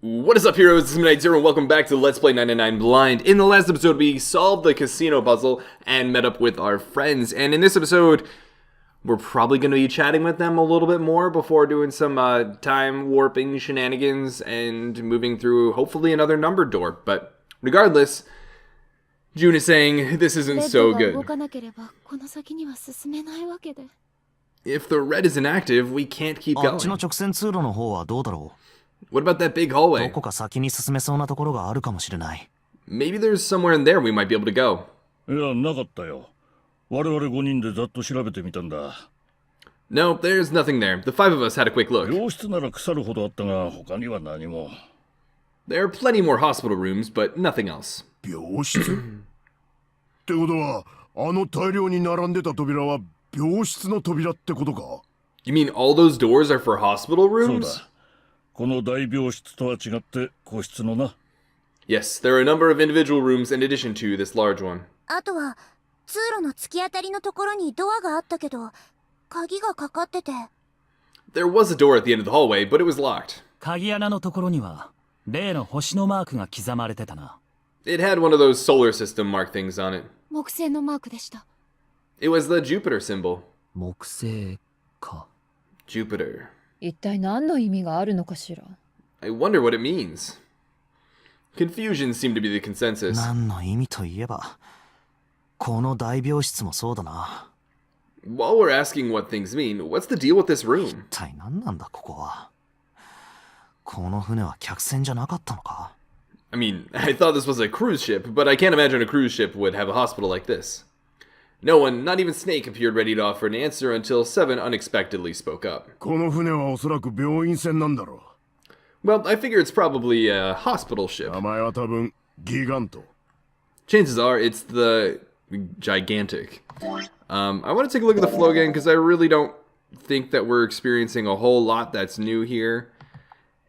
What is up, heroes? This is Midnight Zero, and welcome back to Let's Play 99 Blind. In the last episode, we solved the casino puzzle and met up with our friends. And in this episode, we're probably going to be chatting with them a little bit more before doing some time warping shenanigans and moving through, hopefully, another numbered door. But regardless, June is saying this isn't so good. If the red is inactive, we can't keep going. What about that big hallway? Maybe there's somewhere in there we might be able to go. No, there's nothing there. The five of us had a quick look. There are plenty more hospital rooms, but nothing else. You mean all those doors are for hospital rooms? Yes, there are a number of individual rooms in addition to this large one. There was a door at the end of the hallway, but it was locked. It had one of those solar system mark things on it. It was the Jupiter symbol. Jupiter. I wonder what it means. Confusion seemed to be the consensus. While we're asking what things mean, what's the deal with this room? I mean, I thought this was a cruise ship, but I can't imagine a cruise ship would have a hospital like this. No one, not even Snake, appeared ready to offer an answer until Seven unexpectedly spoke up. Well, I figure it's probably a hospital ship. Chances are it's the Gigantic. I want to take a look at the flow again because I really don't think that we're experiencing a whole lot that's new here.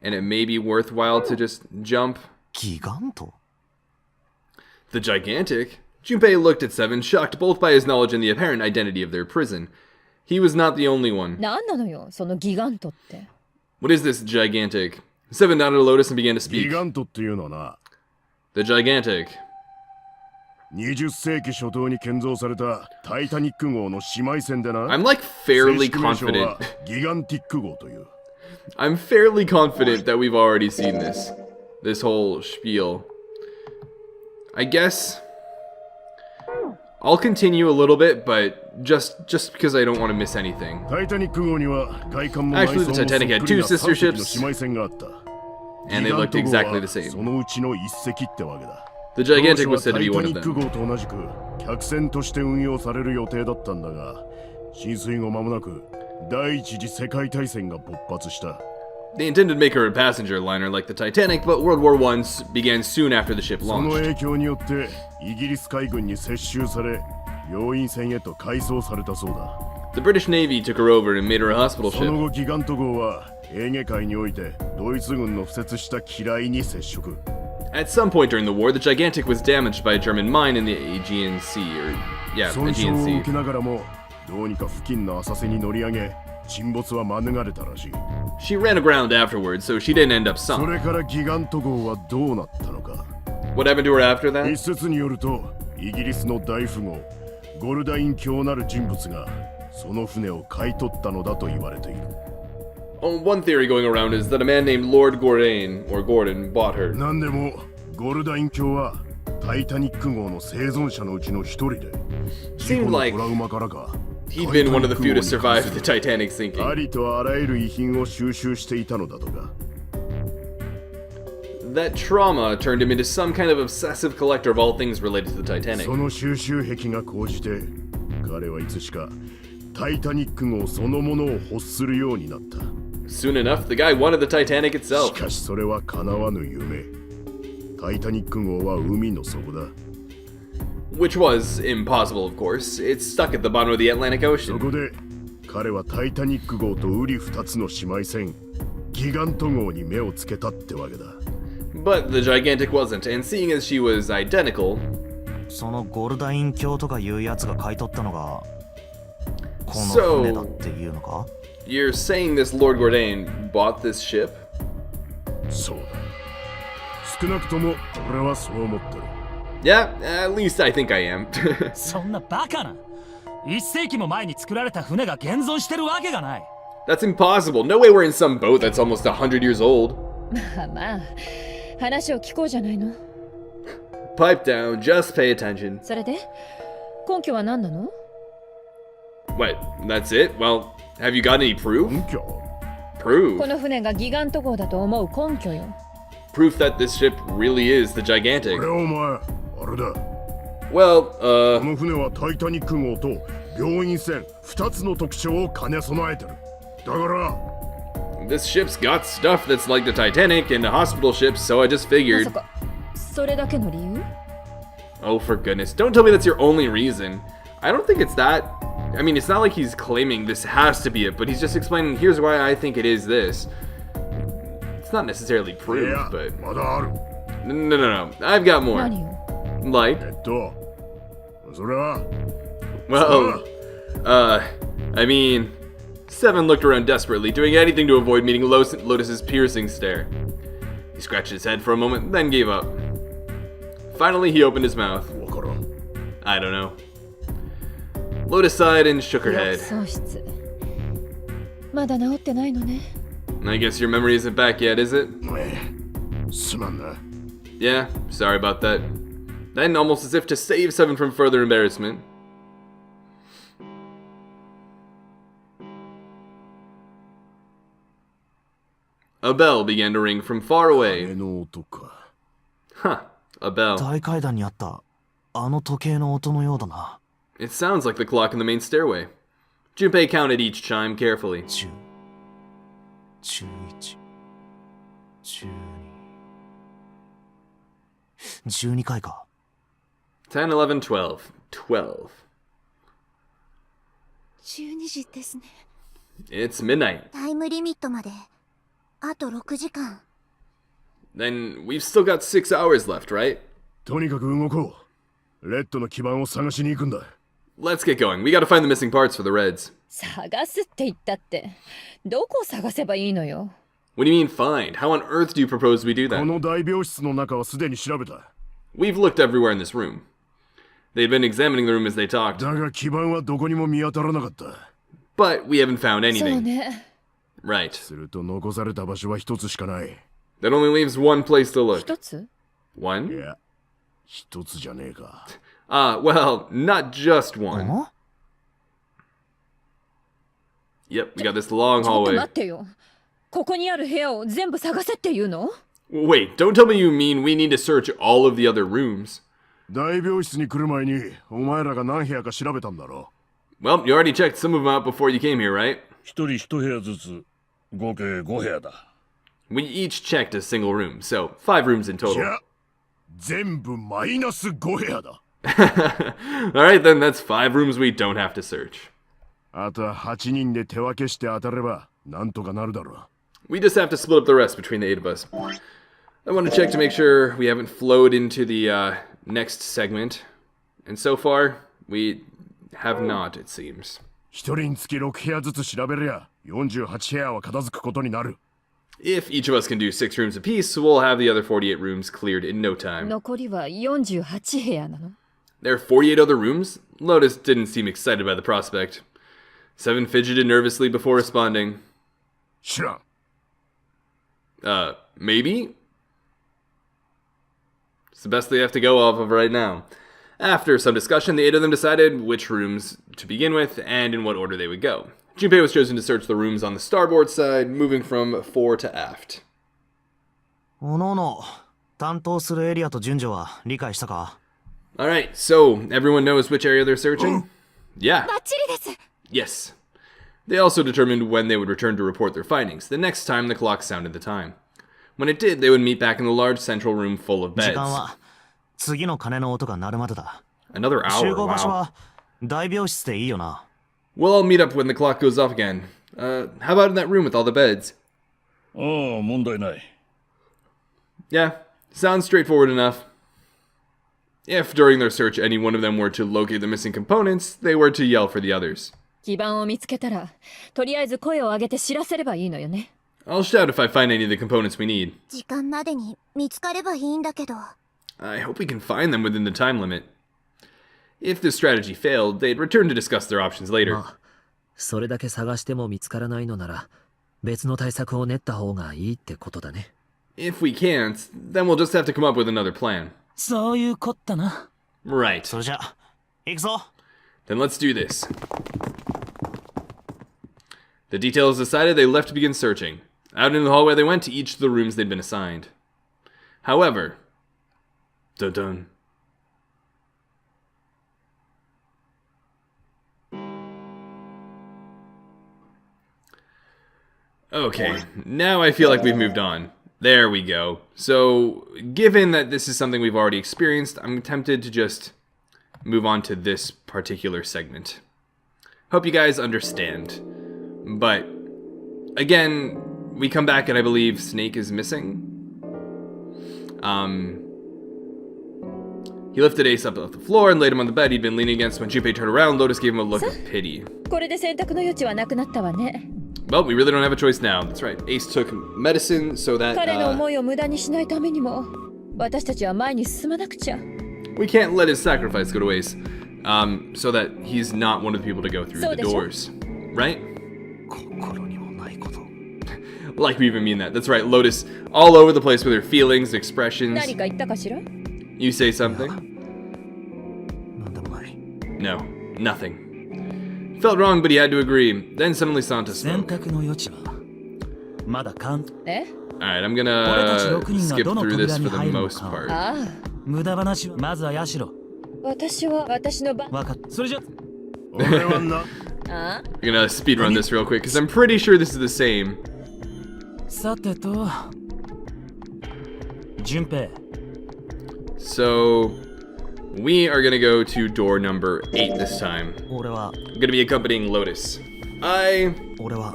And it may be worthwhile to just jump. The Gigantic? Junpei looked at Seven, shocked both by his knowledge and the apparent identity of their prison. He was not the only one. What is this Gigantic? Seven nodded to Lotus and began to speak. The Gigantic. I'm like fairly confident. I'm fairly confident that we've already seen this. This whole spiel. I guess I'll continue a little bit, but just because I don't want to miss anything. Actually, the Titanic had two sister ships, and they looked exactly the same. The Gigantic was said to be one of them. They intended to make her a passenger liner like the Titanic, but World War I began soon after the ship launched. The British Navy took her over and made her a hospital ship. At some point during the war, the Gigantic was damaged by a German mine in the Aegean Sea, Aegean Sea. She ran aground afterwards, so she didn't end up sunk. What happened to her after that? Oh, one theory going around is that a man named Lord Gordon bought her. Seemed like he'd been one of the few to survive the Titanic sinking. That trauma turned him into some kind of obsessive collector of all things related to the Titanic. Soon enough, the guy wanted the Titanic itself. Which was impossible, of course. It's stuck at the bottom of the Atlantic Ocean. But the Gigantic wasn't, and seeing as she was identical... So, you're saying this Lord Gordon bought this ship? 少なくとも俺はそう思ってる。 Yeah, at least I think I am. そんなバカな。1世紀も前に作られた船が現存してるわけがない。That's impossible. No way we're in some boat that's almost 100 years old. まあまあ、話を聞こうじゃないの。Pipe down, just pay attention. それで、根拠は何なの？ What? That's it? Well, have you got any proof? 根拠？ Proof? この船がギガント号だと思う根拠よ。Proof that this ship really is the gigantic. これお前、あれだ。 Well, この船はタイタニック号と病院船2つの特徴を兼ね備えてる。だから、 this ship's got stuff that's like the Titanic and a hospital ship, so I just ま figured. さか、それだけの理由？ Oh, for goodness. Don't tell me that's your only reason. I don't think it's that. I mean, it's not like he's claiming this has to be it, but he's just explaining, here's why I think it is this. It's not necessarily い proof, や、 but... まだある。 No. I've got more. 何よ？ Like? それは、 Well, I mean... Seven looked around desperately, doing anything to avoid meeting Lotus's piercing stare. He scratched his head for a moment, then gave up. Finally, he opened his mouth. わからん。 I don't know. Lotus sighed and shook her 記憶 head. 喪失。まだ治ってないのね。I guess your memory isn't back yet, is it? すまんな。 Yeah, sorry about that. Then, almost as if to save Seven from further embarrassment, a bell began to ring from far 鐘 away. の音か。 Huh, a bell. 大階段にあったあの時計の音のようだな。 It sounds like the clock in the main stairway. Junpei counted each chime carefully. 10、11、12、12回か。 10, 11, 12. 12. 12時ですね。 It's midnight. タイムリミットまであと6時間。 Then we've still got 6 hours left, right? とにかく動こう。レッドの基盤を探しに行くんだ。 Let's get going. We gotta find the missing parts for the Reds. 探すって言ったって、どこを探せばいいのよ。What do you mean find? How on earth do you propose we do こ that? の大病室の中はすでに調べた。 We've looked everywhere in this room. They've been examining the room as they talked, だが基盤はどこにも見当たらなかった。 but we haven't found そう anything. ね。 Right. すると残された場所は一つしかない。 That only leaves one place to look. 一つ？ One? いや、一つじゃねえか。 Well, not just ん one. Yep, we got this long ちょっと hallway. 待ってよ。ここにある部屋を全部探せって言うの？ Wait, don't tell me you mean we need to search all of the other rooms. 大病室に来る前にお前らが何部屋か調べたんだろ。 Well, you already checked some of them out before you came here, right? 一人一部屋ずつ、合計5部屋だ。 We each checked a single room, so 5 rooms in じ total. ゃ、全部マイナス5部屋だ。Alright, then that's 5 rooms we don't have to search. あとは8人で手分けして当たれば、なんとかなるだろう。 We just have to split up the rest between the 8 of us. I want to check to make sure we haven't flowed into the next segment. And so far, we have not, it seems. 一人につき6部屋ずつ調べりゃ、48部屋は片付くことになる。 If each of us can do 6 rooms apiece, we'll have the other 48 rooms cleared in no time. 残りは48部屋なの。 There are 48 other rooms? Lotus didn't seem excited by the prospect. Seven fidgeted nervously before responding. 知らん。 Maybe? It's the best they have to go off of right now. After some discussion, the 8 of them decided which rooms to begin with and in what order they would go. Junpei was chosen to search the rooms on the starboard side, moving from fore to aft. おのおの、担当するエリアと順序は理解したか？ Alright, so everyone knows which area they're searching? Yeah. バッチリです。 Yes. They also determined when they would return to report their findings, the next time the clock sounded the time. When it did, they would meet back in the large central room full of 時 beds. 間は次の鐘の音が鳴るまでだ。 Another 集 hour, 合場所 wow. は大病室でいいよな。 We'll all meet up when the clock goes off again. How about in that room with all the beds? ああ、問題ない。 Yeah, sounds straightforward enough. If during their search any one of them were to locate the missing components, they were to yell for the others. 基盤を見つけたら、とりあえず声を上げて知らせればいいのよね。I'll shout if I find any of the components we need. 時間までに見つかればいいんだけど。I hope we can find them within the time limit. If this strategy failed, they'd return to discuss their options later. まあ、それだけ探しても見つからないのなら、別の対策を練った方がいいってことだね。If we can't, then we'll just have to come up with another plan. そういうこったな。Right. それじゃ、行くぞ。Then let's do this. The details decided, they left to begin searching. Out into the hallway they went to each of the rooms they'd been assigned. However... Dun-dun. Okay, now I feel like we've moved on. There we go. So, given that this is something we've already experienced, I'm tempted to just move on to this particular segment. Hope you guys understand. But, again, we come back and I believe Snake is missing. He lifted Ace up off the floor and laid him on the bed he'd been leaning against. When Junpei turned around, Lotus gave him a look of pity. これで選択の余地はなくなったわね。 Well, we really don't have a choice now. That's right. Ace took medicine so that 彼の思いを無駄にしないためにも、私たちは前に進まなくちゃ。we can't let his sacrifice go to waste. So that he's not one of the people to go through the doors. Right? 心にもないこと。 Like we even mean that. That's right. Lotus all over the place with her feelings, expressions. 何か言ったかしら？ You say something? なんでもない。 No, nothing. Felt wrong, but he had to agree. Then suddenly Santa 選 spoke. 択の余地はまだかん。え？ Alright, I'm 俺たち gonna 6人が skip どの through 扉 this に for the 入るの most か。 part. ああ、無駄話はまずはヤシロ。私は私の番。わかった。それじゃ。俺はな。ああ、 I'm gonna speed run this real quick because I'm pretty sure this is the same. さてと。順平。 So, we are gonna go to door number 8 this time. 俺は、 I'm gonna be accompanying Lotus. 俺は、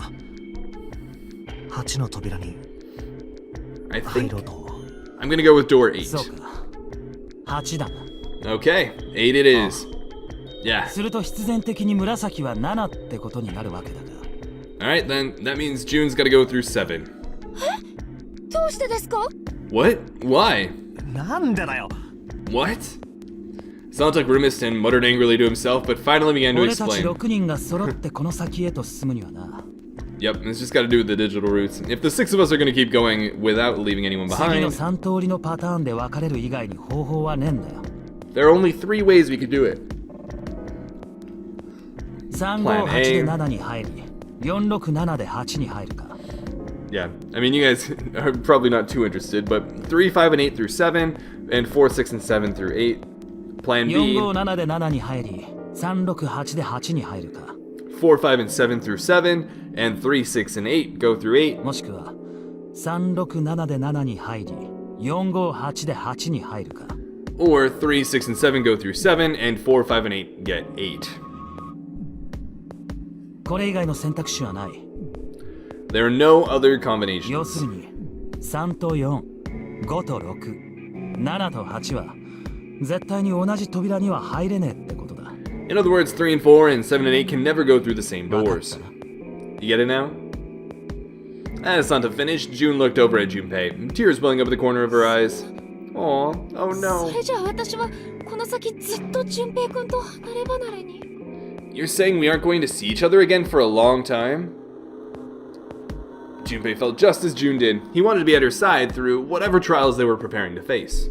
8の扉に I 入 think ろうと思う。 I'm gonna go with door そう 8. か。8だな。 Okay, 8 it is. Yeah. すると必然的に紫は7ってことになるわけだが。 Alright, then that means June's gotta go through 7. どうしてですか？ What? Why? なんでだよ。 What? Santa grimaced and muttered angrily to himself, but finally began to 俺たち explain. 6人が揃ってこの先へと進むにはな。 Yep, it's just gotta do with the digital routes. If the 6 of us are gonna keep going without leaving anyone 次の behind, 3通りのパターンで分かれる以外に方法はねえんだよ。 there are only 3 ways we could do it. 358で7に入り、467で8に入るか。 Yeah, I mean, you guys are probably not too interested, but 3, 5, and 8 through 7, and 4, 6, and 7 through 8. Plan B, 457で7に入り、368で8に入るか。 4, 5, and 7 through 7, and 3, 6, and 8 go through 8. もしくは、367で7に入り、458で8に入るか。 Or 3, 6, and 7 go through 7, and 4, 5, and 8 get 8. これ以外の選択肢はない。 There are no other 要す combinations. るに、3と4、5と6、7と8は、絶対に同じ扉には入れねえってことだ。 In other words, 3 and 4 and 7 and 8 can never go through the same 分かっ doors. たな。 You get it now? As Santa finished, June looked over at Junpei, tears welling up at the corner of her eyes. Aw, oh そ no. れじゃあ私はこの先ずっと純平くんと離れ離れに。 You're saying we aren't going to see each other again for a long time? Junpei felt just as June did. He wanted to be at her side through whatever trials they were preparing to face.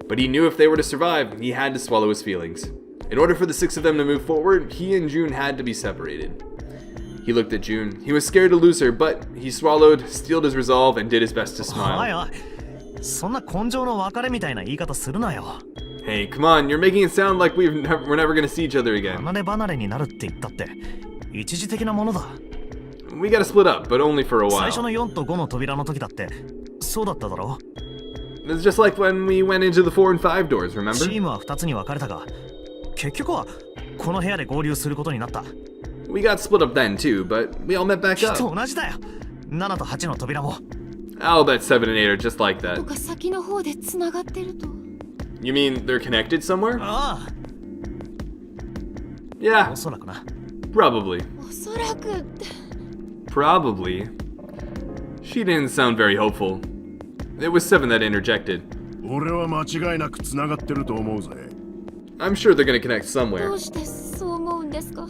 But he knew if they were to survive, he had to swallow his feelings. In order for the 6 of them to move forward, he and June had to be separated. He looked at June. He was scared to lose her, but he swallowed, steeled his resolve, and did his best to おい smile. おい。そんな根性の別れみたいな言い方するなよ。 Hey, come on, you're making it sound like we're never gonna see each other again. 離れ離れになるって言ったって、一時的なものだ。 We gotta split up, but only for a 最初の while. 4と5の扉の時だって、そうだっただろ。 It's just like when we went into the 4 and 5 doors, チ remember? ームは2つに分かれたが、結局はこの部屋で合流することになった。 We got split up then too, but we all met back きっと up. 同じだよ。7と8の扉も。 I'll bet 7 and 8 are just like と that. か先の方でつながってると。 You mean they're connected somewhere? あ Yeah, あ、おそらくな。 probably. おそらくって。 Probably. She didn't sound very hopeful. It was Seven that interjected. 俺は間違いなく繋がってると思うぜ。 I'm sure they're gonna connect ど somewhere. うしてそう思うんですか？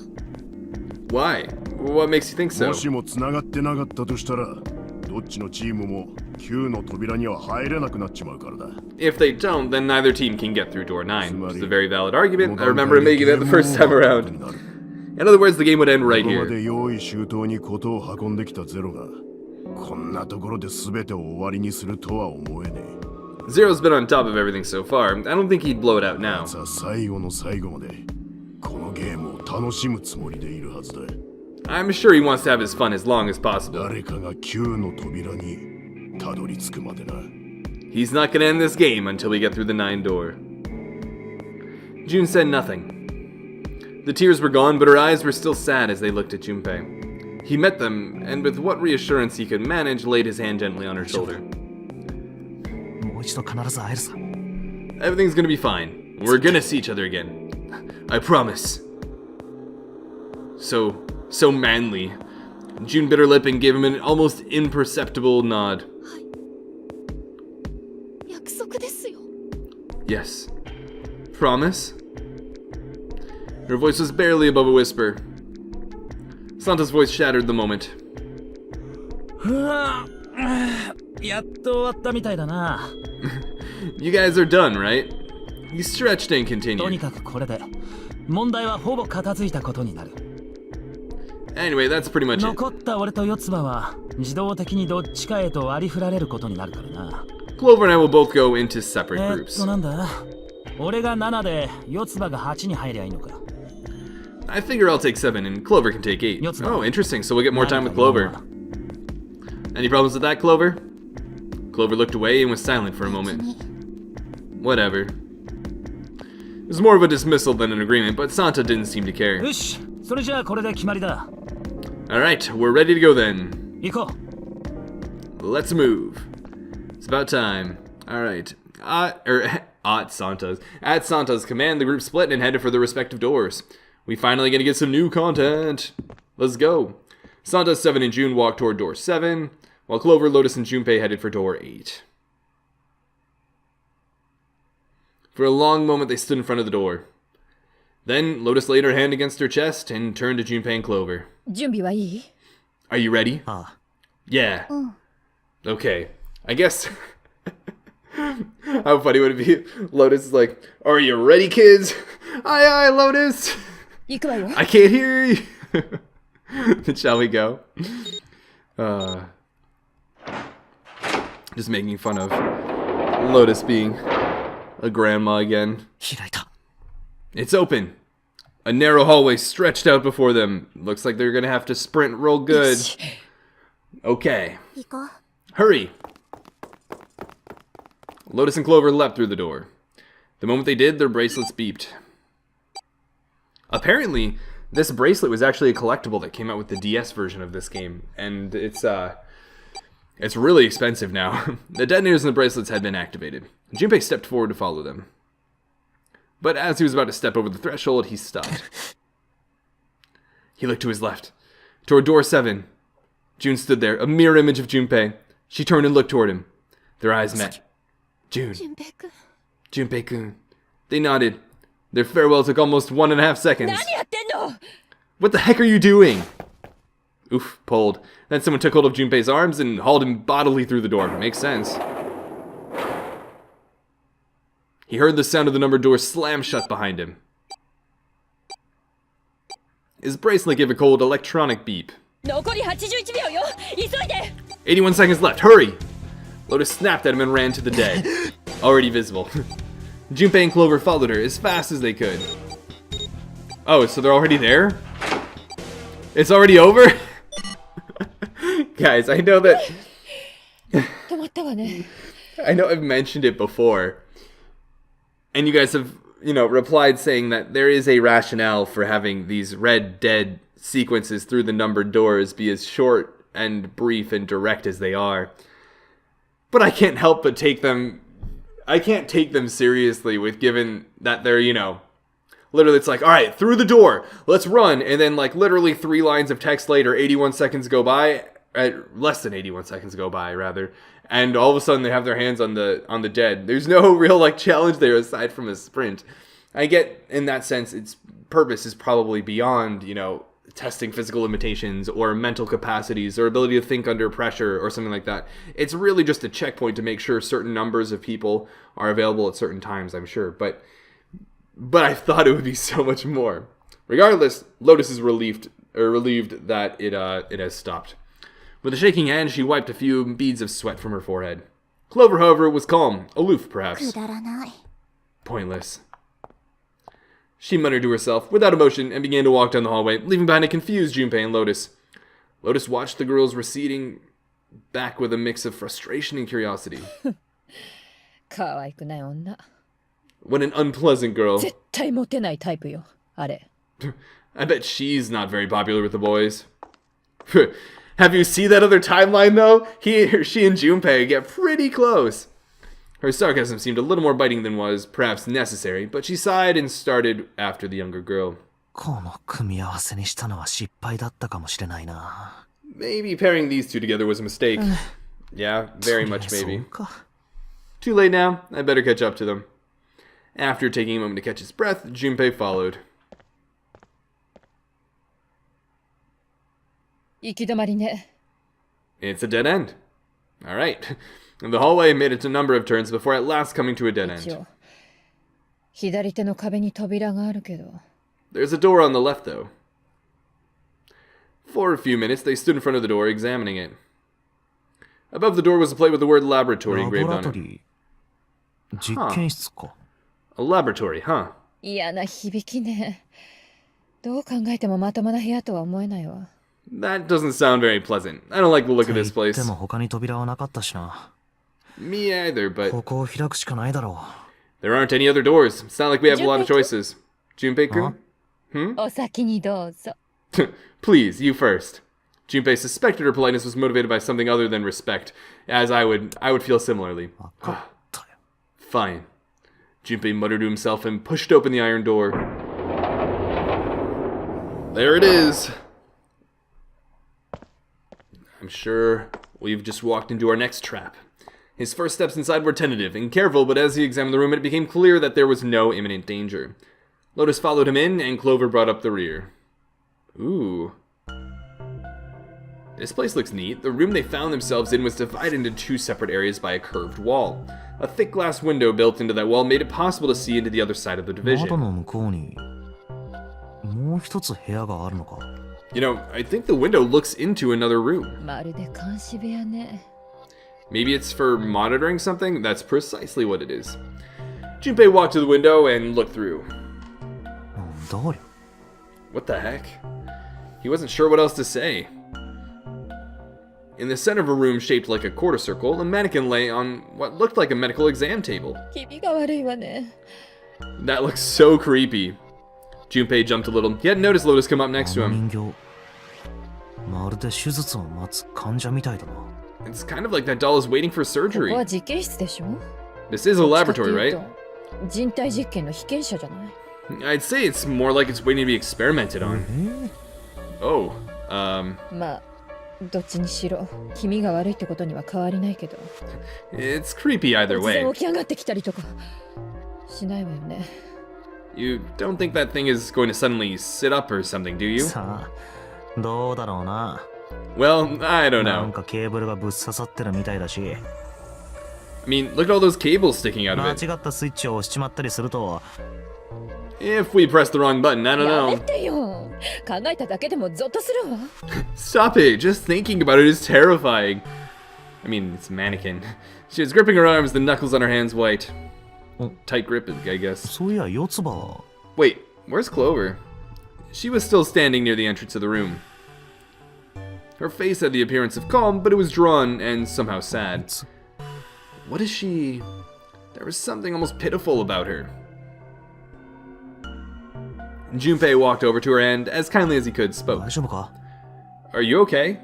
Why? What makes you think so? もしも繋がってなかったとしたら、どっちのチームも9の扉には入れなくなっちまうからだ。 If they don't, then neither team can get through door 9, which is a very valid argument. I この remember 段階で making that the first time ゲームオーバーに around. なる。 In other words, the game would end right ここま here. で用意周到に事を運んできたゼロが、こんなところで全てを終わりにするとは思えねえ。 Zero's been on top of everything so far. I don't think he'd blow it out now. さあ最後の最後まで、このゲームを楽しむつもりでいるはずだ。 I'm sure he wants to have his fun as long as possible. 誰かが9の扉にたどり着くまでな。 He's not gonna end this game until we get through the 9 door. June said nothing. The tears were gone, but her eyes were still sad as they looked at Junpei. He met them, and with what reassurance he could manage, laid his hand gently on her shoulder. もう一度必ず会えるさ。 Everything's gonna be fine. We're gonna see each other again. I promise. So manly. June bit her lip and gave him an almost imperceptible nod. 約束ですよ。 Yes. Promise? Her voice was barely above a whisper. Santa's voice shattered the moment. やっと終わったみたいだな。 You guys are done, right? He stretched and とに continued. かくこれで問題はほぼ片付いたことになる。 Anyway, that's pretty much it. 残った俺と四つ葉は自動的にどっちかへと割り振られることになるからな。 Clover and I will both go into separate groups. なんだ俺が7で四つ葉が8に入りゃいいのか。 I figure I'll take 7 and Clover can take 8. Oh, interesting. So we'll get more time with Clover. Any problems with that, Clover? Clover looked away and was silent for a moment. Whatever. It was more of a dismissal than an agreement, but Santa didn't seem to care. よし、それじゃあこれで決まりだ。 Alright, we're ready to go then. 行こう。 Let's move. It's about time. Alright. At Santa's command, the group split and headed for their respective doors. We finally gonna get some new content. Let's go. Santa, 7, and June walked toward door 7, while Clover, Lotus, and Junpei headed for door 8. For a long moment, they stood in front of the door. Then, Lotus laid her hand against her chest and turned to Junpei and Clover. 準備はいい？ Are you ready? ああ。 Yeah. Okay. I guess. How funny would it be? Lotus is like, "Are you ready, kids?" Aye, aye, Lotus. 行くわよ。 I can't hear you. Then shall we go? Just making fun of Lotus being a grandma again. 開いた。 It's open. A narrow hallway stretched out before them. Looks like they're gonna have to sprint real good. Okay. 行こう。 Hurry! Lotus and Clover leapt through the door. The moment they did, their bracelets beeped. Apparently, this bracelet was actually a collectible that came out with the DS version of this game, and it's really expensive now. The detonators in the bracelets had been activated. Junpei stepped forward to follow them. But as he was about to step over the threshold, he stopped. He looked to his left, toward door 7. June stood there, a mirror image of Junpei. She turned and looked toward him. Their eyes met. June. 純平君。 Junpei-kun. They nodded. Their farewell took almost 1.5 seconds. 何やってんの？ What the heck are you doing? Oof, pulled. Then someone took hold of Junpei's arms and hauled him bodily through the door. Makes sense. He heard the sound of the numbered door slam shut behind him. His bracelet gave a cold electronic beep. 残り81秒よ。急いで。 81 seconds left. Hurry! Lotus snapped at him and ran to the dead. Already visible. Junpei and Clover followed her as fast as they could. Oh, so they're already there? It's already over? Guys, I know that... 止まったわね。 I know I've mentioned it before. And you guys have, replied saying that there is a rationale for having these red dead sequences through the numbered doors be as short and brief and direct as they are. But I can't help but take them... I can't take them seriously with given that they're, literally it's like, alright, through the door, let's run. And then literally 3 lines of text later, 81 seconds go by, less than 81 seconds go by, rather. And all of a sudden they have their hands on the dead. There's no real like challenge there aside from a sprint. I get in that sense its purpose is probably beyond, you know, testing physical limitations or mental capacities or ability to think under pressure or something like that. It's really just a checkpoint to make sure certain numbers of people are available at certain times, I'm sure. But I thought it would be so much more. Regardless, Lotus is relieved that it has stopped. With a shaking hand, she wiped a few beads of sweat from her forehead. Clover, however, was calm, aloof perhaps. くだらない Pointless. She muttered to herself, without emotion, and began to walk down the hallway, leaving behind a confused Junpei and Lotus. Lotus watched the girls receding back with a mix of frustration and curiosity. 可愛くない女。 What an unpleasant girl. 絶対モテないタイプよ、あれ。 I bet she's not very popular with the boys. Have you seen that other timeline, though? She and Junpei get pretty close. Her sarcasm seemed a little more biting than was, perhaps, necessary, but she sighed and started after the younger girl. この組み合わせにしたのは失敗だったかもしれないな。 Maybe pairing these two together was a mistake. Yeah, very much それ maybe. そうか。 Too late now. I better catch up to them. After taking a moment to catch his breath, Junpei followed. 行き止まりね。 It's a dead end. All right. The hallway made it a number of turns before at last coming to a dead 一 end. 応左手の壁に扉があるけど。 There's a door on the left, though. For a few minutes, they stood in front of the door, examining it. Above the door was a plate with the word laboratory ラボ engraved ラ on ト it. リー。実験室か。A laboratory, huh? 嫌な響きね。どう考えてもまともな部屋とは思えないわ。 That doesn't sound very pleasant. I don't like the look of と this 言っ place. ても他に扉はなかったしな。 Me either, but ここを開くしかないだろ there aren't any other doors. It's not like we have a lot of choices. Junpei-kun? お先にどうぞ。 Please, you first. Junpei suspected her politeness was motivated by something other than respect, as I would feel similarly. う。わかったよ。 Fine. Junpei muttered to himself and pushed open the iron door. There it is. I'm sure we've just walked into our next trap. His first steps inside were tentative and careful, but as he examined the room, it became clear that there was no imminent danger. Lotus followed him in, and Clover brought up the rear. Ooh. This place looks neat. The room they found themselves in was divided into two separate areas by a curved wall. A thick glass window built into that wall made it possible to see into the other side of the 窓 division. の向こうにもう一つ部屋があるのか。 You know, I think the window looks into another room. まるで監視部屋ね。 Maybe it's for monitoring something? That's precisely what it is. Junpei walked to the window and looked through. どうよ。 What the heck? He wasn't sure what else to say. In the center of a room shaped like a quarter circle, a mannequin lay on what looked like a medical exam table. 気味が悪いわね。 That looks so creepy. Junpei jumped a little. He hadn't noticed Lotus come up next to あの him. 人形。まるで手術を待つ患者みたいだな。 It's kind of like that doll is waiting for こ surgery. こは実験室でしょ。 This is a どっちかって laboratory, いう right? と人体実験の被験者じゃない。 I'd say it's more like it's waiting to be experimented on. Oh, まあどっちにしろ気味が悪いってことには変わりないけど。 it's creepy either 突然 way. 起き上がってきたりとかしないわよね。 You don't think that thing is going to suddenly sit up or something, do you? さあ、どうだろうな。 Well, I don't なん know. かケーブルがぶっ刺さってるみたいだし、 I mean, look at all those cables sticking out 間 of it. 違ったスイッチを押しちまったりすると、 If we press the wrong button, I don't やめ know. てよ。考えただけでもゾッとするわ。 Stop it! Just thinking about it is terrifying. I mean, it's a mannequin. She was gripping her arms, the knuckles on her hands white. Tight grip, I guess. そういや、四つ葉は。 Wait, where's Clover? She was still standing near the entrance of the room. Her face had the appearance of calm, but it was drawn and somehow sad. What is she? There was something almost pitiful about her. Junpei walked over to her and, as kindly as he could, spoke. 大丈夫か？ Are you okay?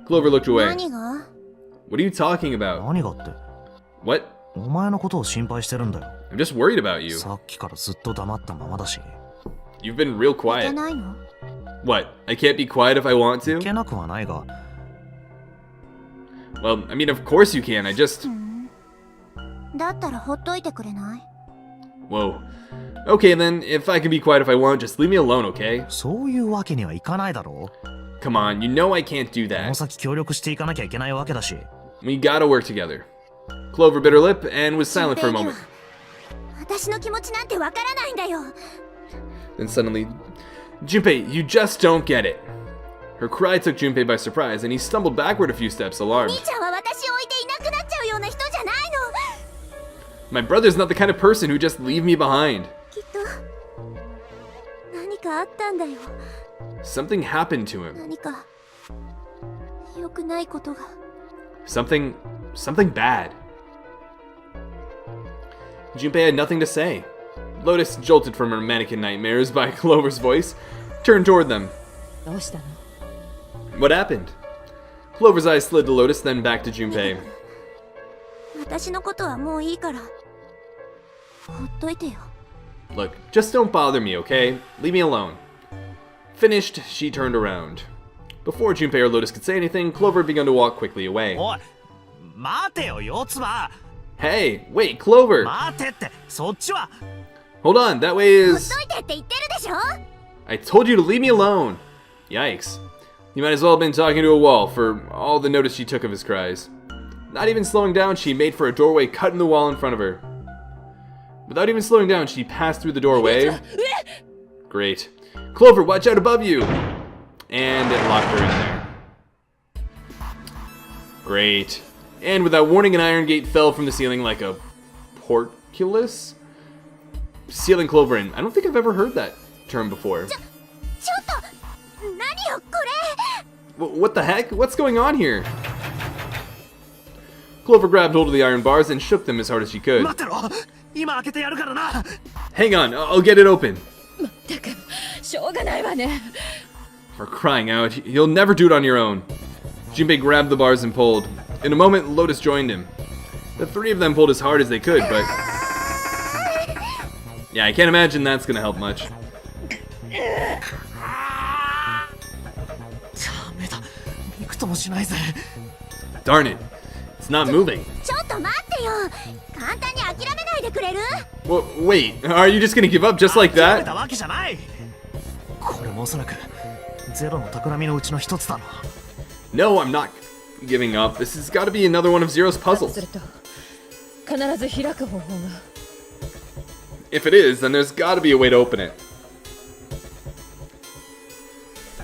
Clover looked away. 何が What are you talking about? 何がって？ What? お前のことを心配してるんだよ。 I'm just worried about you. さっきからずっと黙ったままだし。 You've been real いけ quiet. ないの What? I can't be quiet if I want い to? けなくはないが、Well, I mean, of course you can. I just... だったらほっといてくれない？ Whoa. Okay, then, if I can be quiet if I want, just leave me alone, okay? そういうわけにはいかないだろう。 Come on, you know I can't do この that. 先協力していかなきゃいけないわけだし。 We gotta work together. Clover bit her lip and was silent for a moment. 私の気持ちなんてわからないんだよ。 Then suddenly, Junpei, you just don't get it. Her cry took Junpei by surprise, and he stumbled backward a few steps, 兄 alarmed. ちゃんは私を置いていなくなっちゃうような人じゃないの。 My brother's not the kind of person who'd just leave me behind. きっと何かあったんだよ。 Something happened to him. 何か良くないことが。 Something bad. Junpei had nothing to say. Lotus, jolted from her mannequin nightmares by Clover's voice, turned toward them. どうしたの？ What happened? Clover's eyes slid to Lotus, then back to Junpei. 私のことはもういいからほっといてよ。 Look, just don't bother me, okay? Leave me alone. Finished, she turned around. Before Junpei or Lotus could say anything, Clover began to walk quickly away. おい、待てよ、四つ葉。 Hey, wait, Clover! 待てって、そっちは。 Hold on, that way ほっ is... といてって言ってるでしょ。 I told you to leave me alone! Yikes. He might as well have been talking to a wall for all the notice she took of his cries. Not even slowing down, she made for a doorway cut in the wall in front of her. Without even slowing down, she passed through the doorway. Great. Clover, watch out above you! And it locked her in there. Great. And without warning, an iron gate fell from the ceiling like a portcullis? Sealing Clover in. I don't think I've ever heard that term before. ちょっと何よこれ。 What the heck? What's going on here? Clover grabbed hold of the iron bars and shook them as hard as she could. 待ってろ、今開けてやるからな。 Hang on, I'll get it open. だからしょうがないわね。 For crying out, you'll never do it on your own. Junpei grabbed the bars and pulled. In a moment, Lotus joined him. The three of them pulled as hard as they could, but... Yeah, I can't imagine that's gonna help much. ダメだ、びくともしないぜ。 Darn it. It's not moving. ちょっと待ってよ。簡単に諦めないでくれる？ Wait, are you just gonna give up just like 諦め that? たわけじゃない。これもおそらくゼロの企みのうちの一つだろう。 No, I'm not giving up. This has got to be another one of Zero's す puzzles. ると必ず開く方法が。 If it is, then there's got to be a way to open it.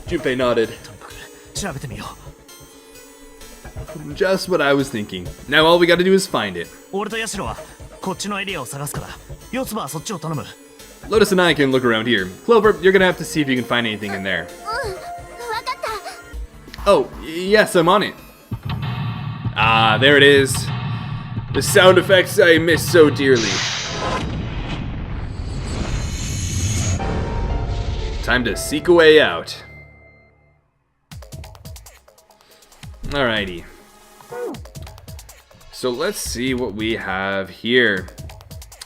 Junpei nodded. とにかく調べてみよう。 Just what I was thinking. Now all we gotta do is find it. 俺とヤシロはこっちのエリアを探すから、四つ葉はそっちを頼む。 Lotus and I can look around here. Clover, you're gonna have to see if you can find anything in there. うん、わかった。 Oh, yes, I'm on it. Ah, there it is. The sound effects I miss so dearly. Time to seek a way out. Alrighty. So let's see what we have here.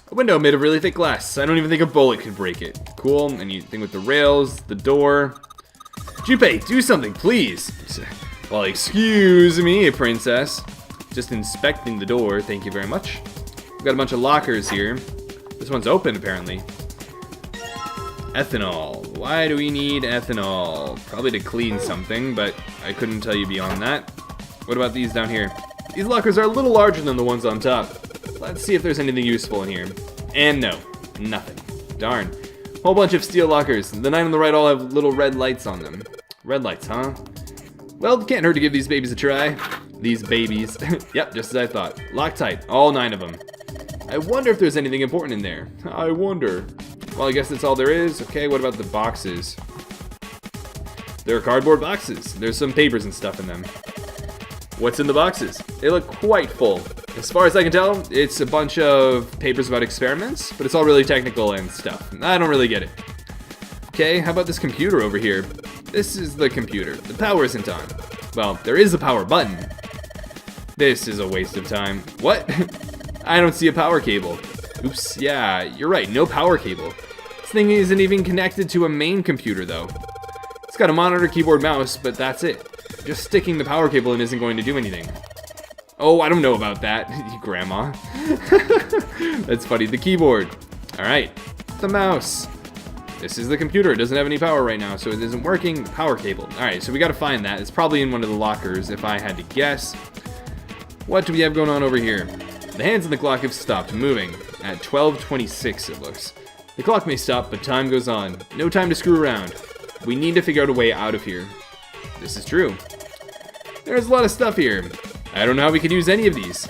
A window made of really thick glass. I don't even think a bullet could break it. Cool. Anything with the rails, the door. Junpei, do something, please. Well, excuse me, princess. Just inspecting the door, thank you very much. We've got a bunch of lockers here. This one's open, apparently. Ethanol. Why do we need ethanol? Probably to clean something, but I couldn't tell you beyond that. What about these down here? These lockers are a little larger than the ones on top. Let's see if there's anything useful in here. And no, nothing. Darn. Whole bunch of steel lockers. The 9 on the right all have little red lights on them. Red lights, huh? Well, it can't hurt to give these babies a try. These babies. Yep, just as I thought. Loctite, all 9 of them. I wonder if there's anything important in there. I wonder. Well, I guess that's all there is. Okay, what about the boxes? They're cardboard boxes. There's some papers and stuff in them. What's in the boxes? They look quite full. As far as I can tell, it's a bunch of papers about experiments, but it's all really technical and stuff. I don't really get it. Okay, how about this computer over here? This is the computer. The power isn't on. Well, there is a power button. This is a waste of time. What? I don't see a power cable. Oops, yeah, you're right, no power cable. This thing isn't even connected to a main computer, though. It's got a monitor, keyboard, mouse, but that's it. Just sticking the power cable in isn't going to do anything. Oh, I don't know about that, Grandma. That's funny. The keyboard. All right. The mouse. This is the computer. It doesn't have any power right now, so it isn't working. The power cable. All right, so we got to find that. It's probably in one of the lockers, if I had to guess. What do we have going on over here? The hands on the clock have stopped moving. At 12:26, it looks. The clock may stop, but time goes on. No time to screw around. We need to figure out a way out of here. This is true. There's a lot of stuff here. I don't know how we could use any of these.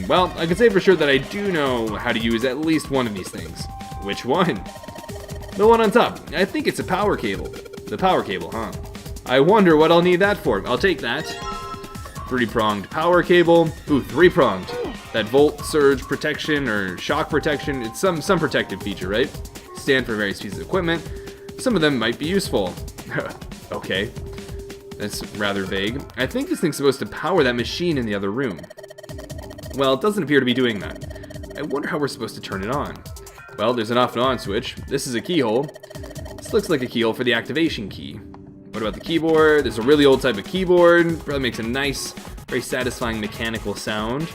Well, I can say for sure that I do know how to use at least one of these things. Which one? The one on top. I think it's a power cable. The power cable, huh? I wonder what I'll need that for. I'll take that. 3-pronged power cable. Ooh, 3-pronged. That volt surge protection or shock protection. It's some protective feature, right? Stand for various pieces of equipment. Some of them might be useful. Okay. That's rather vague. I think this thing's supposed to power that machine in the other room. Well, it doesn't appear to be doing that. I wonder how we're supposed to turn it on. Well, there's an off and on switch. This is a keyhole. This looks like a keyhole for the activation key. What about the keyboard? There's a really old type of keyboard. Probably makes a nice, very satisfying mechanical sound.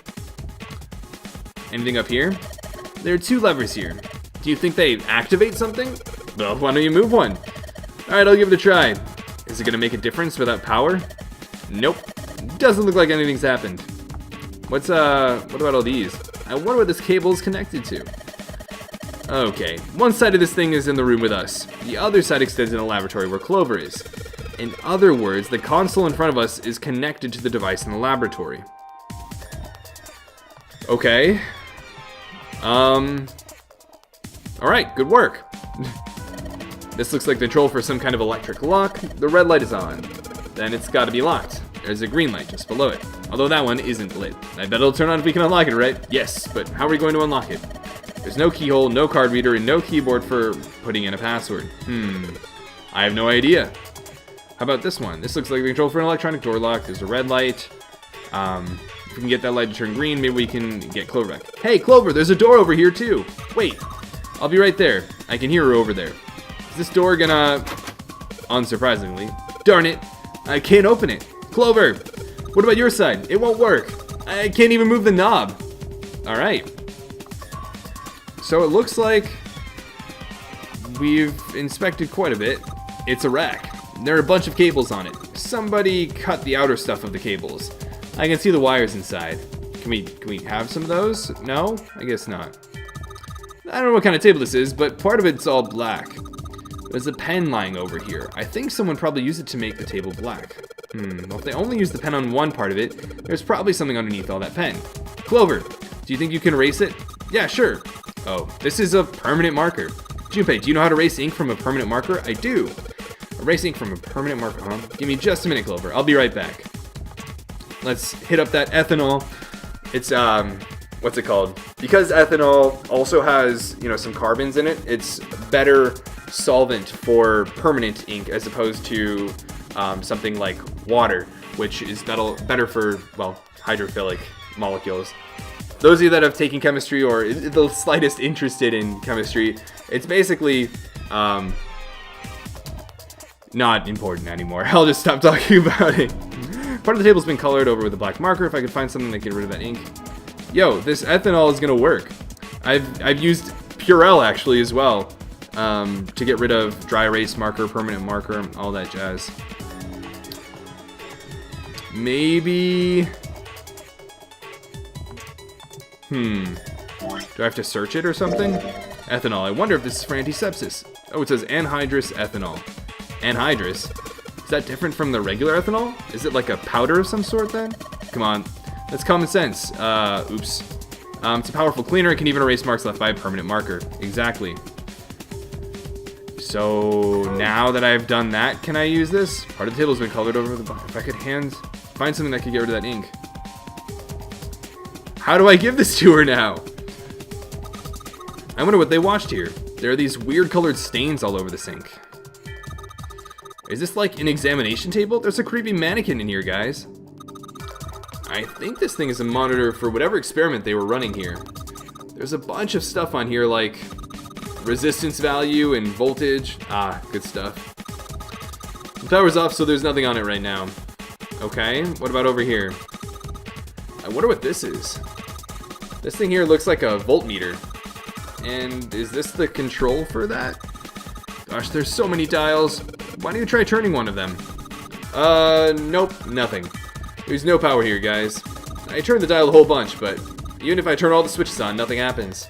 Anything up here? There are 2 levers here. Do you think they activate something? Well, why don't you move one? Alright, I'll give it a try. Is it gonna make a difference without power? Nope. Doesn't look like anything's happened. What about all these? I wonder what this cable is connected to. Okay, one side of this thing is in the room with us. The other side extends in the laboratory where Clover is. In other words, the console in front of us is connected to the device in the laboratory. Okay. Alright, good work. This looks like the control for some kind of electric lock. The red light is on. Then it's gotta be locked. There's a green light just below it. Although that one isn't lit. I bet it'll turn on if we can unlock it, right? Yes, but how are we going to unlock it? There's no keyhole, no card reader, and no keyboard for putting in a password. I have no idea. How about this one? This looks like the control for an electronic door lock. There's a red light. If we can get that light to turn green, maybe we can get Clover back. Hey, Clover, there's a door over here too. Wait, I'll be right there. I can hear her over there. Is this door gonna... Unsurprisingly. Darn it, I can't open it. Clover, what about your side? It won't work. I can't even move the knob. All right. So it looks like we've inspected quite a bit. It's a rack. There are a bunch of cables on it. Somebody cut the outer stuff of the cables. I can see the wires inside. Can we have some of those? No? I guess not. I don't know what kind of table this is, but part of it's all black. There's a pen lying over here. I think someone probably used it to make the table black. Well, if they only used the pen on one part of it, there's probably something underneath all that pen. Clover, do you think you can erase it? Yeah, sure. Oh, this is a permanent marker. Junpei, do you know how to erase ink from a permanent marker? I do. Erase ink from a permanent marker, huh? Give me just a minute, Clover. I'll be right back. Let's hit up that ethanol. It's, what's it called? Because ethanol also has, some carbons in it, it's better solvent for permanent ink as opposed to something like water, which is better for, well, hydrophilic molecules. Those of you that have taken chemistry or the slightest interested in chemistry, it's basically not important anymore. I'll just stop talking about it. Part of the table's been colored over with a black marker. If I could find something to get rid of that ink. Yo, this ethanol is gonna work. I've used Purell actually as well to get rid of dry erase marker, permanent marker, all that jazz. Maybe. Do I have to search it or something? Ethanol. I wonder if this is for antisepsis. Oh, it says anhydrous ethanol. Anhydrous? Is that different from the regular ethanol? Is it like a powder of some sort then? Come on. That's common sense. Oops. It's a powerful cleaner. It can even erase marks left by a permanent marker. Exactly. So now that I've done that, can I use this? Part of the table's been colored over the bottom. If I could find something that could get rid of that ink. How do I give this to her now? I wonder what they watched here. There are these weird colored stains all over the sink. Is this like an examination table? There's a creepy mannequin in here, guys. I think this thing is a monitor for whatever experiment they were running here. There's a bunch of stuff on here like resistance value and voltage. Ah, good stuff. The power's off, so there's nothing on it right now. Okay, what about over here? I wonder what this is. This thing here looks like a voltmeter. And is this the control for that? Gosh, there's so many dials. Why don't you try turning one of them? Nope, nothing. There's no power here, guys. I turned the dial a whole bunch, but even if I turn all the switches on, nothing happens.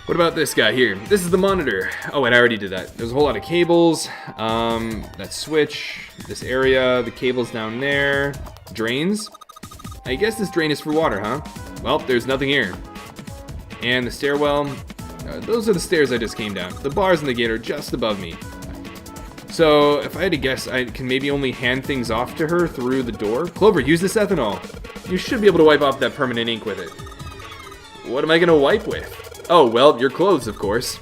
What about this guy here? This is the monitor. Oh, and I already did that. There's a whole lot of cables. That switch, this area, the cables down there. Drains? I guess this drain is for water, huh? Well, there's nothing here. And the stairwell. Those are the stairs I just came down. The bars and the gate are just above me. So, if I had to guess, I can maybe only hand things off to her through the door. Clover, use this ethanol. You should be able to wipe off that permanent ink with it. What am I gonna wipe with? Oh, well, your clothes, of course.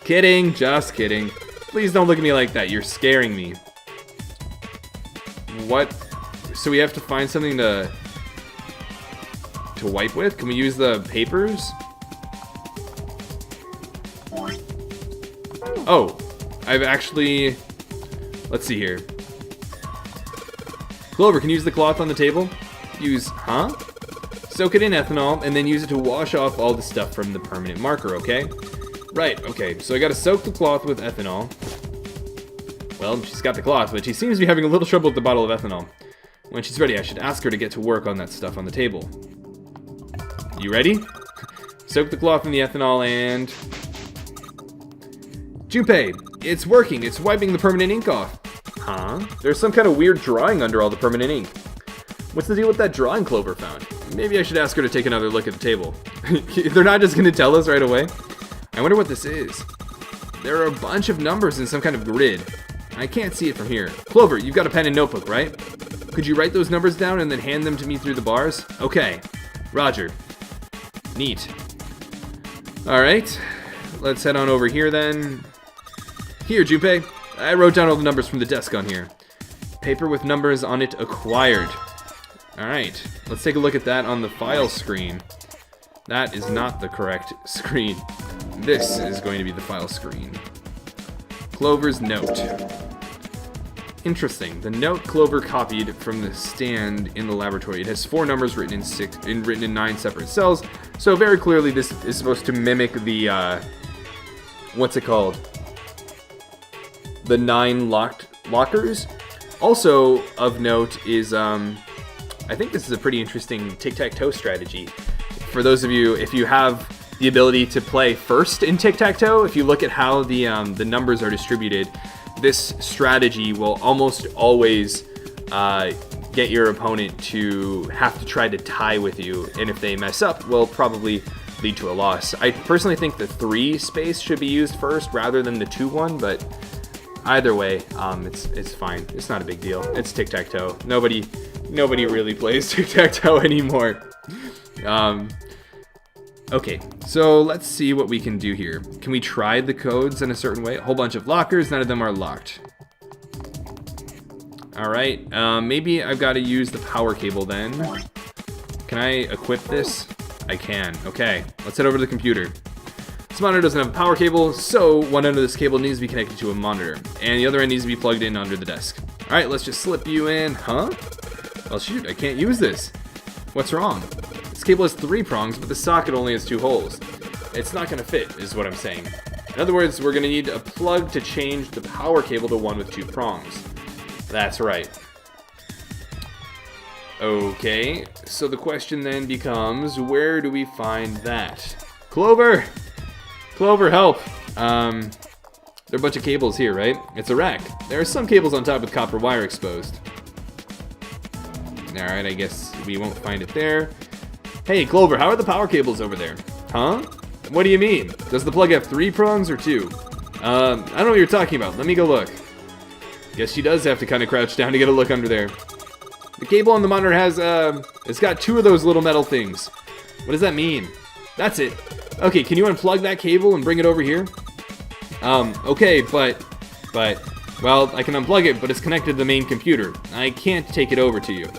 Kidding, just kidding. Please don't look at me like that, you're scaring me. What? So we have to find something to wipe with? Can we use the papers? Oh, I've actually... Let's see here. Clover, can you use the cloth on the table? Use, huh? Soak it in ethanol, and then use it to wash off all the stuff from the permanent marker, okay? Right, okay, so I gotta soak the cloth with ethanol. Well, she's got the cloth, but she seems to be having a little trouble with the bottle of ethanol. When she's ready, I should ask her to get to work on that stuff on the table. You ready? Soak the cloth in the ethanol and... Junpei, it's working, it's wiping the permanent ink off. Huh? There's some kind of weird drawing under all the permanent ink. What's the deal with that drawing Clover found? Maybe I should ask her to take another look at the table. They're not just going to tell us right away? I wonder what this is. There are a bunch of numbers in some kind of grid. I can't see it from here. Clover, you've got a pen and notebook, right? Could you write those numbers down and then hand them to me through the bars? Okay. Roger. Neat. Alright. Let's head on over here then. Here, Junpei. I wrote down all the numbers from the desk on here. Paper with numbers on it acquired. Alright, let's take a look at that on the file screen. That is not the correct screen. This is going to be the file screen. Clover's note. Interesting. The note Clover copied from the stand in the laboratory. It has 4 numbers written in 9 separate cells. So very clearly this is supposed to mimic the, what's it called? The 9 lockers. Also of note is, I think this is a pretty interesting tic-tac-toe strategy. For those of you, if you have the ability to play first in tic-tac-toe, if you look at how the numbers are distributed, this strategy will almost always get your opponent to have to try to tie with you, and if they mess up, will probably lead to a loss. I personally think the 3 space should be used first rather than the 2 one, but either way, it's fine. It's not a big deal. It's tic-tac-toe. Nobody really plays tic-tac-toe anymore. Okay, so let's see what we can do here. Can we try the codes in a certain way? A whole bunch of lockers, none of them are locked. Alright, maybe I've got to use the power cable then. Can I equip this? I can. Okay, let's head over to the computer. This monitor doesn't have a power cable, so one end of this cable needs to be connected to a monitor, and the other end needs to be plugged in under the desk. Alright, let's just slip you in. Huh? Well, shoot, I can't use this. What's wrong? This cable has 3 prongs, but the socket only has 2 holes. It's not going to fit, is what I'm saying. In other words, we're going to need a plug to change the power cable to one with 2 prongs. That's right. Okay, so the question then becomes, where do we find that? Clover! Clover, help! There are a bunch of cables here, right? It's a rack. There are some cables on top with copper wire exposed. Alright, I guess we won't find it there. Hey, Clover, how are the power cables over there? Huh? What do you mean? Does the plug have 3 prongs or 2? I don't know what you're talking about. Let me go look. Guess she does have to kind of crouch down to get a look under there. The cable on the monitor has, it's got 2 of those little metal things. What does that mean? That's it. Okay, can you unplug that cable and bring it over here? Okay, but, well, I can unplug it, but it's connected to the main computer. I can't take it over to you.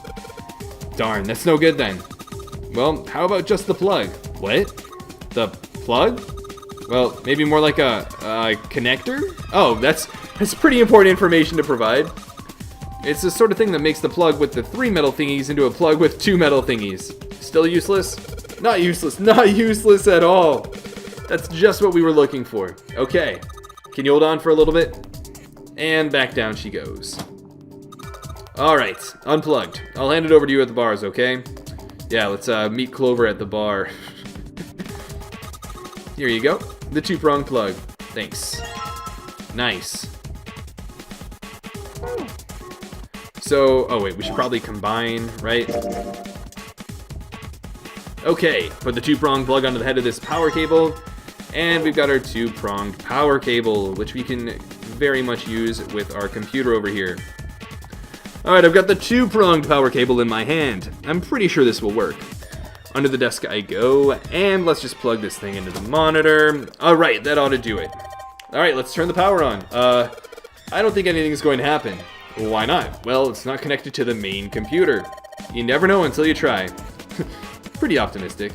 Darn, that's no good then. Well, how about just the plug? What? The plug? Well, maybe more like a connector? Oh, that's pretty important information to provide. It's the sort of thing that makes the plug with the 3 metal thingies into a plug with 2 metal thingies. Still useless? Not useless. Not useless at all. That's just what we were looking for. Okay. Can you hold on for a little bit? And back down she goes. Alright, unplugged. I'll hand it over to you at the bars, okay? Yeah, let's meet Clover at the bar. Here you go. The 2-prong plug. Thanks. Nice. So, oh wait, we should probably combine, right? Okay, put the 2-prong plug onto the head of this power cable, and we've got our 2-pronged power cable, which we can very much use with our computer over here. Alright, I've got the 2-pronged power cable in my hand. I'm pretty sure this will work. Under the desk I go, and let's just plug this thing into the monitor. Alright, that ought to do it. Alright, let's turn the power on. I don't think anything's going to happen. Why not? Well, it's not connected to the main computer. You never know until you try. Pretty optimistic.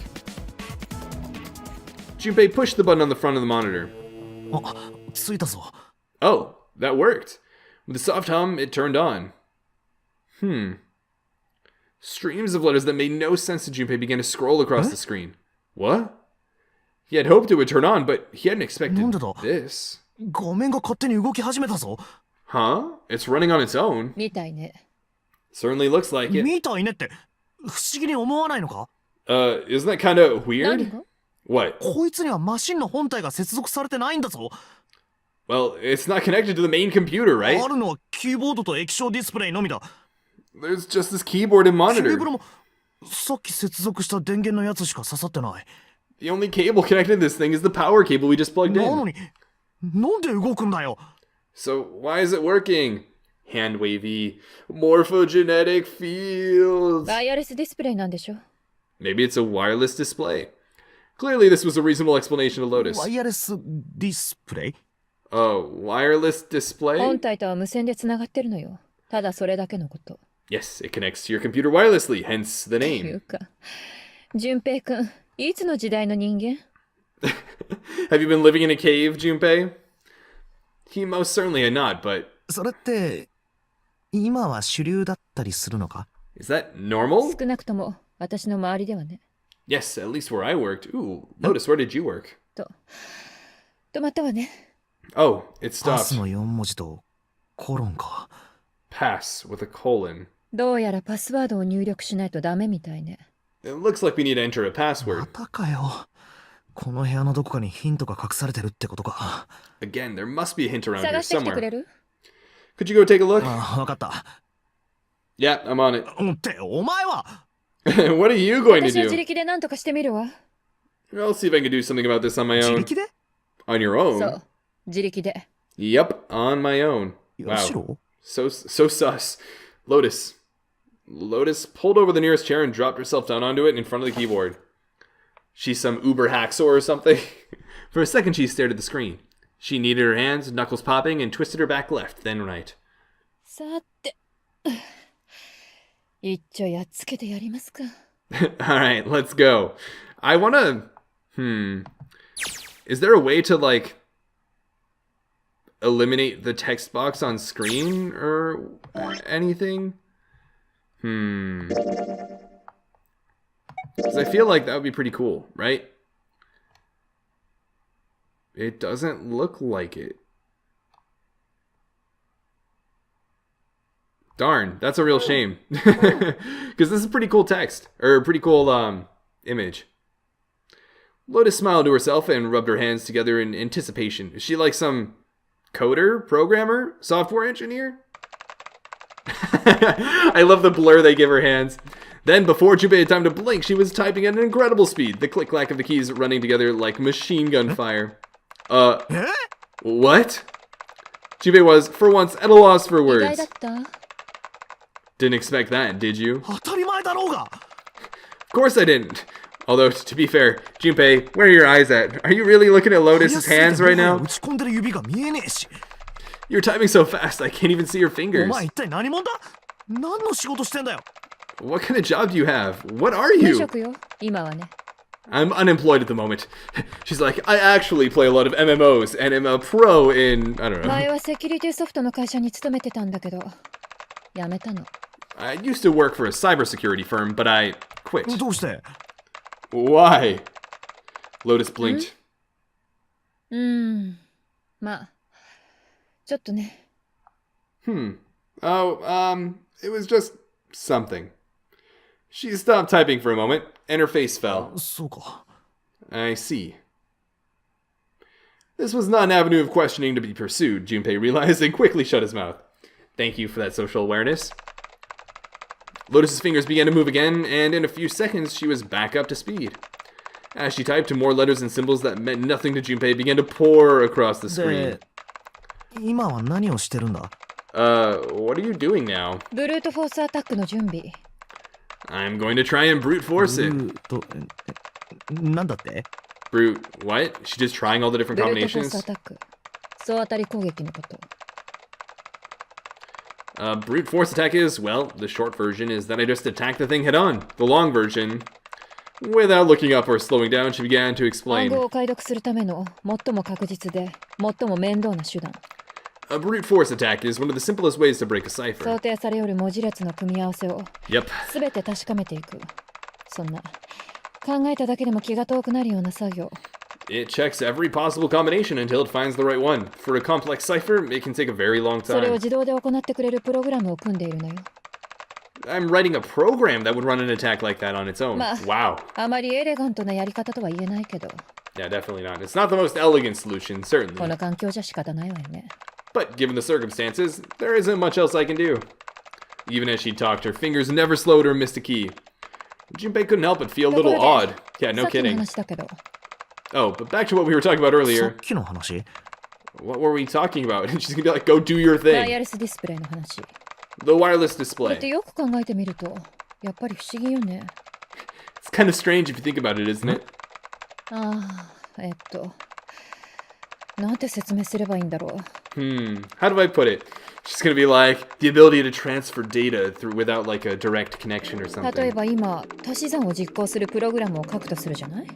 Junpei pushed the button on the front of the monitor. あ、ついたぞ。 Oh, that worked. With a soft hum, it turned on. Streams of letters that made no sense to Junpei began to scroll across the screen. What? He had hoped it would turn on, but he hadn't expected this. 画面が勝手に動き始めたぞ。 Huh? It's running on its own. みたいね。 Certainly looks like it. みたいねって不思議に思わないのか？ Isn't that kind of 何 weird? が？ What? こいつにはマシンの本体が接続されてないんだぞ。 Well, it's not connected to the main computer, あ right? るのはキーボードと液晶ディスプレイのみだ。 There's just this keyboard and ケーブ monitor. ルもさっき接続した電源のやつしか刺さってない。 The only cable connected to this thing is the power cable we just plugged なの in. に、なんで動くんだよ。 So why is it working? Hand wavy, morphogenetic fields. ワイヤレスディスプレイなんでしょ。 Maybe it's a wireless display. Clearly, this was a reasonable explanation to Lotus. ワイヤレスディスプレイ？ Oh, wireless 本 display? 体とは無線でつながってるのよ。ただそれだけのこと。 Yes, it connects to your computer wirelessly, hence the いう name. か、淳平くん、いつの時代の人間？ Have you been living in a cave, Junpei? He most certainly had not, but それって今は主流だったりするのか？ is that normal? 少なくとも私の周りではね。 Yes, at least where I worked. Ooh, Lotus, where did you work? 止まったわね。 Oh, it パス stopped. の4文字とコロンか。 Pass with a colon. どうやらパスワードを入力しないとダメみたいね。 It looks like we need to enter a ま password. たかよ。この部屋のどこかにヒントが隠されてるってことか。 Again, there must be a hint around here 探してきてくれ somewhere. る？ Could you go take a look? ああ、わかった。 Yeah, I'm on it. ってお前は What are you going to 私は自 do? 力で何とかしてみるわ。 I'll see if I can do something about this on my 自 own. 力で On your そ own? う、自力で。 Yep, on my own. 吉 Wow. 郎 So sus. Lotus. Lotus pulled over the nearest chair and dropped herself down onto it in front of the keyboard. She's some uber hacksaw or something. For a second, she stared at the screen. She kneaded her hands, knuckles popping, and twisted her back left, then right. さて、一丁やっつけてやりますか。Alright, let's go. I wanna... Is there a way to, like, eliminate the text box on screen or anything? Because I feel like that would be pretty cool, right? It doesn't look like it. Darn, that's a real shame. Because this is pretty cool text, or pretty cool image. Lotus smiled to herself and rubbed her hands together in anticipation. Is she like some coder, programmer, software engineer? I love the blur they give her hands. Then, before Junpei had time to blink, she was typing at an incredible speed, the click-clack of the keys running together like machine gun fire. え What? Junpei was, for once, at a loss for 意外 words. だった？ Didn't expect that, did you? 当たり前だろうが Of course I didn't. Although, to be fair, Junpei, where are your eyes at? Are you really looking at Lotus's hands right 打 now? ち込んでる指が見えねえし You're typing so fast, I can't even see your お fingers. 前一体何者だ何の仕事してんだよ What kind of job do you have? What are 無 you? 職よ、今はね。 I'm unemployed at the moment. She's like, I actually play a lot of MMOs, and am a pro in, I don't know. 前はセキュリティソフトの会社に勤めてたんだけど、辞めたの。 I used to work for a cybersecurity firm, but I quit. どうして Why? Lotus blinked. まあ、ちょっとね。 Oh, it was just something. She stopped typing for a moment, and her face fell. そうか。 I see. This was not an avenue of questioning to be pursued, Junpei realized and quickly shut his mouth. Thank you for that social awareness. Lotus's fingers began to move again, and in a few seconds she was back up to speed. As she typed, more letters and symbols that meant nothing to Junpei began to pour across the screen. で、今は何をしてるんだ What are you doing now? ブルートフォースアタックの準備。 I'm going to try and brute force it. なんだって Brute, what? She's just trying all the different ブルートフォー combinations? スアタック。総当たり攻撃のこと。 Brute force attack is, well, the short version is that I just attack the thing head on. The long version, without looking up or slowing down, she began to 暗 explain. 号を解読するための最も確実で最も面倒な手段。 A brute force attack is one of the simplest ways to break a 想 cipher. 定されよる文字列の組み合わせを Yep. 全て確かめていく。そんな考えただけでも気が遠くなるような作業。 It checks every possible combination until it finds the right one. For a complex cipher, it can take a very long それを time. 自動で行ってくれるプログラムを組んでいるのよ。 I'm writing a program that would run an attack like that on its own. Ma. Wow. あまりエレガントなやり方とは言えないけど、 Yeah, definitely not. It's not the most elegant solution, こ certainly. の環境じゃ仕方ないわよね。 But given the circumstances, there isn't much else I can do. Even as she talked, her fingers never slowed or missed a key. Junpei couldn't help but feel a little odd. Yeah, さ no っきの kidding. 話だけど、 Oh, but back to what we were talking about さ earlier. っきの話 What were we talking about? And she's gonna be like, go do your ワイ thing. ヤレスディスプレイの話。 The wireless これって display. よく考えてみると、やっぱり不思議よね。 It's kind of strange if you think about it, isn't it? ああ、なんて説明すればいいんだろう。 How do I put it? She's gonna be like, the ability to transfer data through without like a direct connection or 例え something. ば今、足し算を実行するプログラムを書くとするじゃない？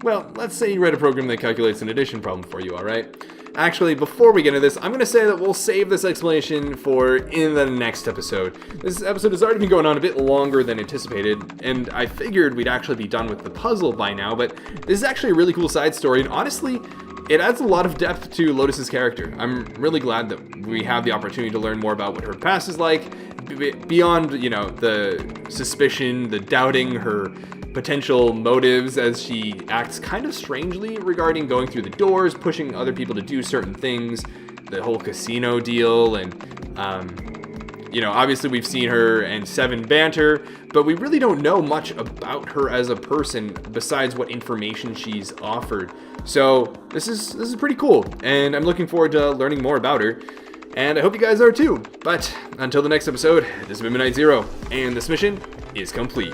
Well, let's say you write a program that calculates an addition problem for you, alright? Actually, before we get into this, I'm going to say that we'll save this explanation for in the next episode. This episode has already been going on a bit longer than anticipated, and I figured we'd actually be done with the puzzle by now, but this is actually a really cool side story, and honestly, it adds a lot of depth to Lotus's character. I'm really glad that we have the opportunity to learn more about what her past is like, beyond, you know, the suspicion, the doubting, her potential motives as she acts kind of strangely regarding going through the doors, pushing other people to do certain things, the whole casino deal, and, you know, obviously we've seen her and Seven banter, but we really don't know much about her as a person besides what information she's offered. So this is pretty cool, and I'm looking forward to learning more about her. And I hope you guys are too. But until the next episode, this has been Midnight Zero, and this mission is complete.